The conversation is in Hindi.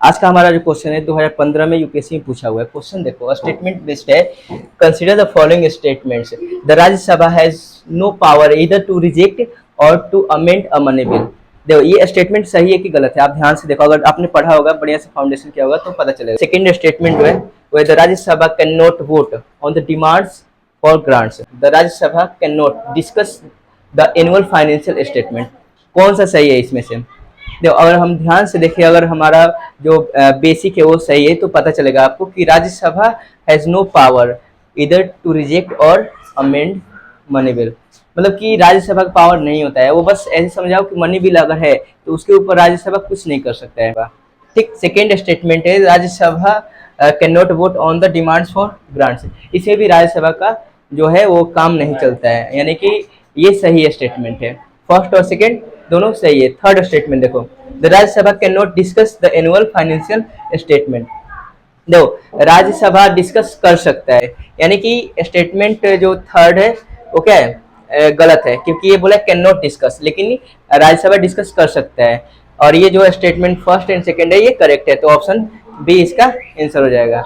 आज का हमारा जो क्वेश्चन है 2015 में यूपीएससी में पूछा हुआ है। क्वेश्चन देखो, स्टेटमेंट बेस्ड है। Consider the following statements. The Rajya Sabha has no power either to reject और to amend a money bill. देखो ये स्टेटमेंट सही है कि गलत है, आप ध्यान से देखो, अगर आपने पढ़ा होगा, बढ़िया से फाउंडेशन किया होगा तो पता चलेगा। सेकंड स्टेटमेंट जो है वो the Rajya Sabha can not vote on the demands for grants. The Rajya Sabha can not discuss the annual financial statement. कौन सा सही है इसमें से? देखो अगर हम ध्यान से देखें, अगर हमारा जो बेसिक है वो सही है तो पता चलेगा आपको कि राज्यसभा हैज नो पावर इधर टू रिजेक्ट और अमेंड मनी बिल। मतलब कि राज्यसभा का पावर नहीं होता है, वो बस ऐसे समझाओ कि मनी बिल अगर है तो उसके ऊपर राज्यसभा कुछ नहीं कर सकता है। ठीक, सेकेंड स्टेटमेंट है Rajya Sabha can not vote on the demands for grants. इसे भी राज्यसभा का जो है वो काम नहीं चलता है, यानी कि ये सही स्टेटमेंट है। फर्स्ट और सेकेंड दोनों सही है। थर्ड स्टेटमेंट देखो, the Rajya Sabha can not discuss the annual financial statement. देखो राज्यसभा डिस्कस कर सकता है, यानी कि स्टेटमेंट जो थर्ड है वो क्या है, गलत है, क्योंकि ये बोला कैन नॉट डिस्कस, लेकिन राज्यसभा डिस्कस कर सकता है। और ये जो स्टेटमेंट फर्स्ट एंड सेकेंड है ये करेक्ट है, तो ऑप्शन बी इसका आंसर हो जाएगा।